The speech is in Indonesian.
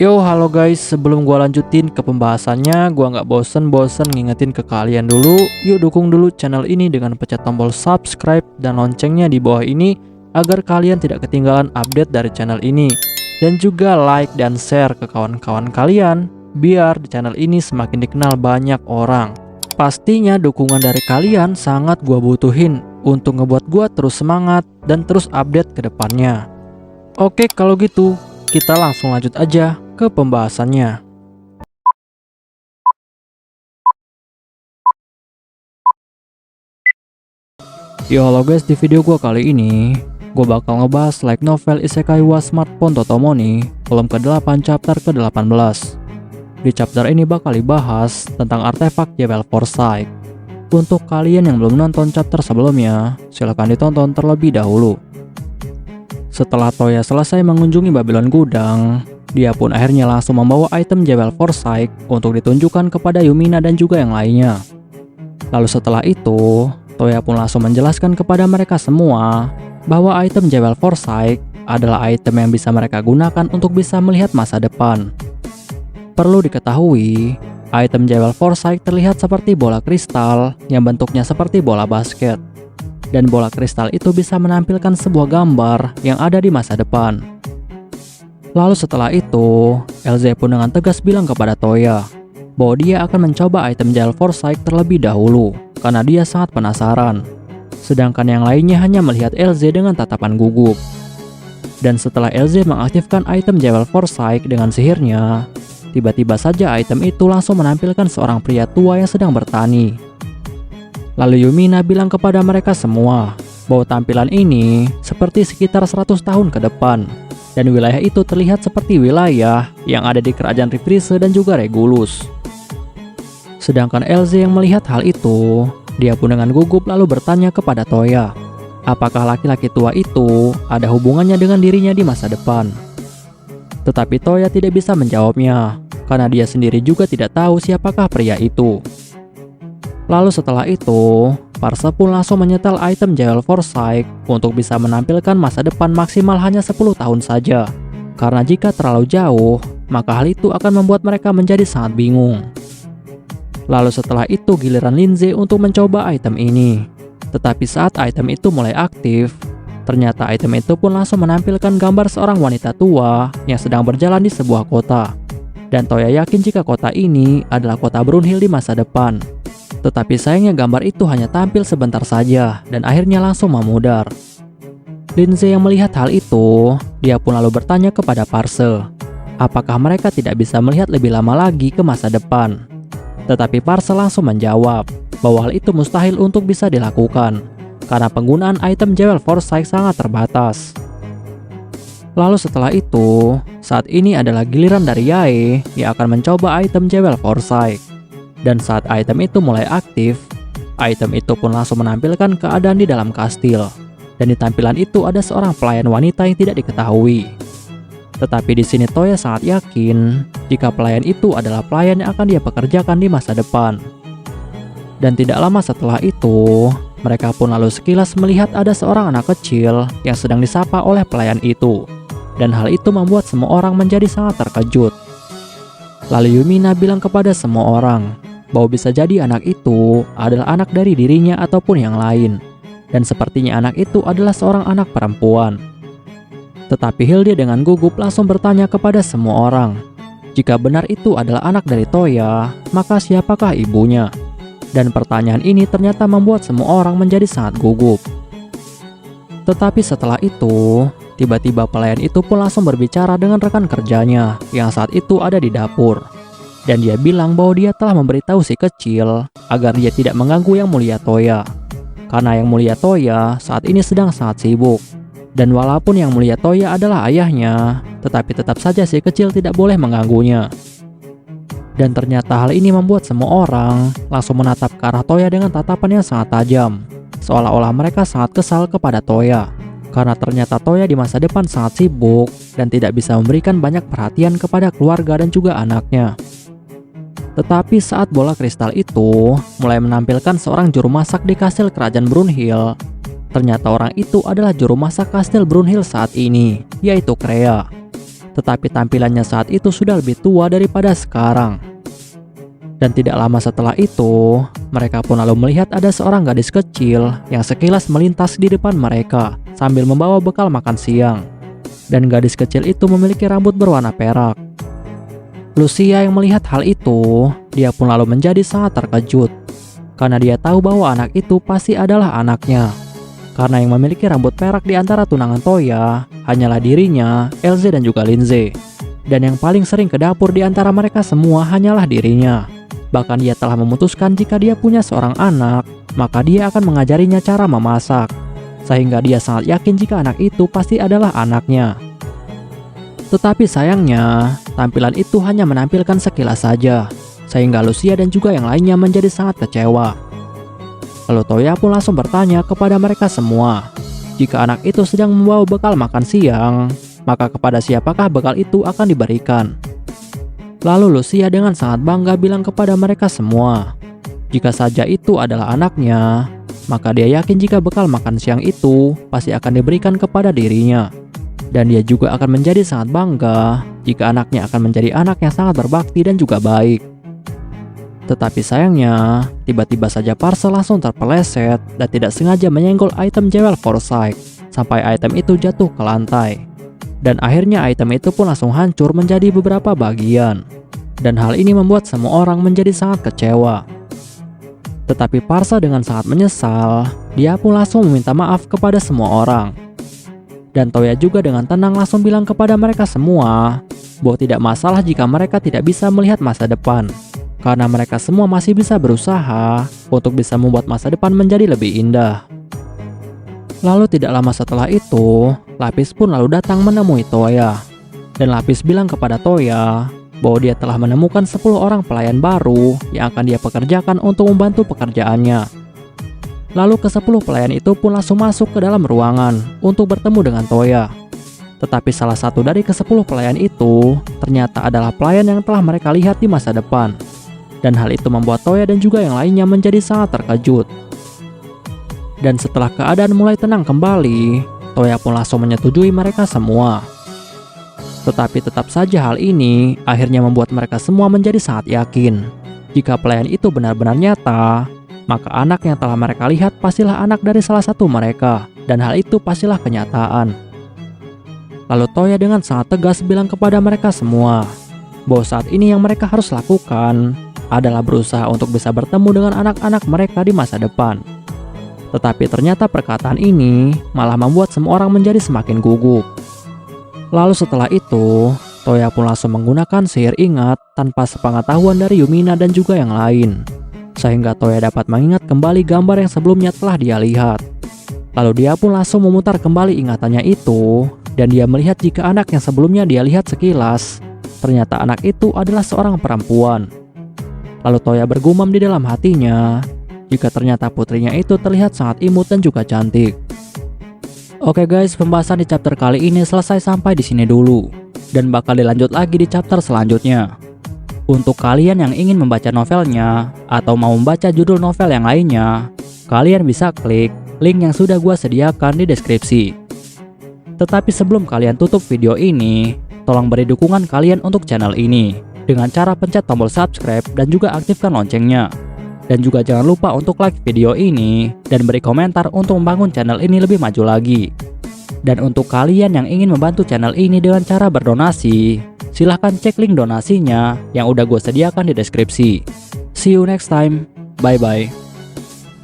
Yo, halo guys, sebelum gua lanjutin ke pembahasannya, gua nggak bosen-bosen ngingetin ke kalian dulu, yuk dukung dulu channel ini dengan pencet tombol subscribe dan loncengnya di bawah ini, agar kalian tidak ketinggalan update dari channel ini. Dan juga like dan share ke kawan-kawan kalian, biar di channel ini semakin dikenal banyak orang. Pastinya dukungan dari kalian sangat gua butuhin, untuk ngebuat gua terus semangat dan terus update ke depannya. Oke, kalau gitu, kita langsung lanjut aja ke pembahasannya. Yo, halo guys, di video gua kali ini gue bakal ngebahas light novel Isekai wa Smartphone Totomoni volume ke-8 chapter ke-18. Di chapter ini bakal dibahas tentang artefak Jewel Forsyth. Untuk kalian yang belum nonton chapter sebelumnya, silahkan ditonton terlebih dahulu. Setelah Toya selesai mengunjungi Babylon Gudang, dia pun akhirnya langsung membawa item Jewel Forsyth untuk ditunjukkan kepada Yumina dan juga yang lainnya. Lalu setelah itu, Toya pun langsung menjelaskan kepada mereka semua bahwa item Jewel Forsyth adalah item yang bisa mereka gunakan untuk bisa melihat masa depan. Perlu diketahui, item Jewel Forsyth terlihat seperti bola kristal yang bentuknya seperti bola basket. Dan bola kristal itu bisa menampilkan sebuah gambar yang ada di masa depan. Lalu setelah itu, LZ pun dengan tegas bilang kepada Toya bahwa dia akan mencoba item Jewel Forsyth terlebih dahulu karena dia sangat penasaran. Sedangkan yang lainnya hanya melihat LZ dengan tatapan gugup. Dan setelah LZ mengaktifkan item Jewel Forsyth dengan sihirnya, tiba-tiba saja item itu langsung menampilkan seorang pria tua yang sedang bertani. Lalu Yumina bilang kepada mereka semua bahwa tampilan ini seperti sekitar 100 tahun ke depan. Dan wilayah itu terlihat seperti wilayah yang ada di kerajaan Rifrise dan juga Regulus. Sedangkan LZ yang melihat hal itu, dia pun dengan gugup lalu bertanya kepada Toya, apakah laki-laki tua itu ada hubungannya dengan dirinya di masa depan. Tetapi Toya tidak bisa menjawabnya, karena dia sendiri juga tidak tahu siapakah pria itu. Lalu setelah itu, Parse pun langsung menyetel item Jewel Forsyth untuk bisa menampilkan masa depan maksimal hanya 10 tahun saja. Karena jika terlalu jauh, maka hal itu akan membuat mereka menjadi sangat bingung. Lalu setelah itu giliran Linze untuk mencoba item ini. Tetapi saat item itu mulai aktif, ternyata item itu pun langsung menampilkan gambar seorang wanita tua yang sedang berjalan di sebuah kota. Dan Toya yakin jika kota ini adalah kota Brunhild di masa depan. Tetapi sayangnya gambar itu hanya tampil sebentar saja dan akhirnya langsung memudar. Linze yang melihat hal itu, dia pun lalu bertanya kepada Parse, apakah mereka tidak bisa melihat lebih lama lagi ke masa depan. Tetapi Parse langsung menjawab bahwa hal itu mustahil untuk bisa dilakukan, karena penggunaan item Jewel Forsyth sangat terbatas. Lalu setelah itu, saat ini adalah giliran dari Yae yang akan mencoba item Jewel Forsyth. Dan saat item itu mulai aktif, item itu pun langsung menampilkan keadaan di dalam kastil. Dan di tampilan itu ada seorang pelayan wanita yang tidak diketahui. Tetapi di sini Toya sangat yakin jika pelayan itu adalah pelayan yang akan dia pekerjakan di masa depan. Dan tidak lama setelah itu, mereka pun lalu sekilas melihat ada seorang anak kecil yang sedang disapa oleh pelayan itu. Dan hal itu membuat semua orang menjadi sangat terkejut. Lalu Yumina bilang kepada semua orang bahwa bisa jadi anak itu adalah anak dari dirinya ataupun yang lain. Dan sepertinya anak itu adalah seorang anak perempuan. Tetapi Hilde dengan gugup langsung bertanya kepada semua orang, jika benar itu adalah anak dari Toya, maka siapakah ibunya? Dan pertanyaan ini ternyata membuat semua orang menjadi sangat gugup. Tetapi setelah itu, tiba-tiba pelayan itu pun langsung berbicara dengan rekan kerjanya yang saat itu ada di dapur. Dan dia bilang bahwa dia telah memberitahu si kecil agar dia tidak mengganggu Yang Mulia Toya. Karena Yang Mulia Toya saat ini sedang sangat sibuk. Dan walaupun Yang Mulia Toya adalah ayahnya, tetapi tetap saja si kecil tidak boleh mengganggunya. Dan ternyata hal ini membuat semua orang langsung menatap ke arah Toya dengan tatapan yang sangat tajam. Seolah-olah mereka sangat kesal kepada Toya. Karena ternyata Toya di masa depan sangat sibuk dan tidak bisa memberikan banyak perhatian kepada keluarga dan juga anaknya. Tetapi saat bola kristal itu mulai menampilkan seorang juru masak di kastil kerajaan Brunhild, ternyata orang itu adalah juru masak kastil Brunhild saat ini, yaitu Krea. Tetapi tampilannya saat itu sudah lebih tua daripada sekarang. Dan tidak lama setelah itu, mereka pun lalu melihat ada seorang gadis kecil yang sekilas melintas di depan mereka sambil membawa bekal makan siang. Dan gadis kecil itu memiliki rambut berwarna perak. Lucia yang melihat hal itu, dia pun lalu menjadi sangat terkejut. Karena dia tahu bahwa anak itu pasti adalah anaknya. Karena yang memiliki rambut perak di antara tunangan Toya hanyalah dirinya, Elze dan juga Linze. Dan yang paling sering ke dapur di antara mereka semua hanyalah dirinya. Bahkan dia telah memutuskan jika dia punya seorang anak, maka dia akan mengajarinya cara memasak. Sehingga dia sangat yakin jika anak itu pasti adalah anaknya. Tetapi sayangnya, tampilan itu hanya menampilkan sekilas saja. Sehingga Lucia dan juga yang lainnya menjadi sangat kecewa. Lalu Toya pun langsung bertanya kepada mereka semua, jika anak itu sedang membawa bekal makan siang, maka kepada siapakah bekal itu akan diberikan? Lalu Lucia dengan sangat bangga bilang kepada mereka semua, jika saja itu adalah anaknya, maka dia yakin jika bekal makan siang itu pasti akan diberikan kepada dirinya. Dan dia juga akan menjadi sangat bangga jika anaknya akan menjadi anak yang sangat berbakti dan juga baik. Tetapi sayangnya, tiba-tiba saja Parsa langsung terpeleset dan tidak sengaja menyenggol item Jewel Foresight sampai item itu jatuh ke lantai. Dan akhirnya item itu pun langsung hancur menjadi beberapa bagian. Dan hal ini membuat semua orang menjadi sangat kecewa. Tetapi Parsa dengan sangat menyesal, dia pun langsung meminta maaf kepada semua orang. Dan Toya juga dengan tenang langsung bilang kepada mereka semua bahwa tidak masalah jika mereka tidak bisa melihat masa depan. Karena mereka semua masih bisa berusaha untuk bisa membuat masa depan menjadi lebih indah. Lalu tidak lama setelah itu, Lapis pun lalu datang menemui Toya. Dan Lapis bilang kepada Toya bahwa dia telah menemukan 10 orang pelayan baru yang akan dia pekerjakan untuk membantu pekerjaannya. Lalu ke-10 pelayan itu pun langsung masuk ke dalam ruangan untuk bertemu dengan Toya. Tetapi salah satu dari ke-10 pelayan itu ternyata adalah pelayan yang telah mereka lihat di masa depan. Dan hal itu membuat Toya dan juga yang lainnya menjadi sangat terkejut. Dan setelah keadaan mulai tenang kembali, Toya pun langsung menyetujui mereka semua. Tetapi tetap saja hal ini akhirnya membuat mereka semua menjadi sangat yakin jika pelayan itu benar-benar nyata, maka anak yang telah mereka lihat pastilah anak dari salah satu mereka, dan hal itu pastilah kenyataan. Lalu Toya dengan sangat tegas bilang kepada mereka semua bahwa saat ini yang mereka harus lakukan adalah berusaha untuk bisa bertemu dengan anak-anak mereka di masa depan. Tetapi ternyata perkataan ini malah membuat semua orang menjadi semakin gugup. Lalu setelah itu, Toya pun langsung menggunakan sihir ingat tanpa sepengetahuan dari Yumina dan juga yang lain. Sehingga Toya dapat mengingat kembali gambar yang sebelumnya telah dia lihat. Lalu dia pun langsung memutar kembali ingatannya itu, dan dia melihat jika anak yang sebelumnya dia lihat sekilas, ternyata anak itu adalah seorang perempuan. Lalu Toya bergumam di dalam hatinya, jika ternyata putrinya itu terlihat sangat imut dan juga cantik. Oke guys, pembahasan di chapter kali ini selesai sampai di sini dulu, dan bakal dilanjut lagi di chapter selanjutnya. Untuk kalian yang ingin membaca novelnya atau mau membaca judul novel yang lainnya, kalian bisa klik link yang sudah gua sediakan di deskripsi. Tetapi sebelum kalian tutup video ini, tolong beri dukungan kalian untuk channel ini dengan cara pencet tombol subscribe dan juga aktifkan loncengnya. Dan juga jangan lupa untuk like video ini dan beri komentar untuk membangun channel ini lebih maju lagi. Dan untuk kalian yang ingin membantu channel ini dengan cara berdonasi, silahkan cek link donasinya yang udah gue sediakan di deskripsi. See you next time, bye bye.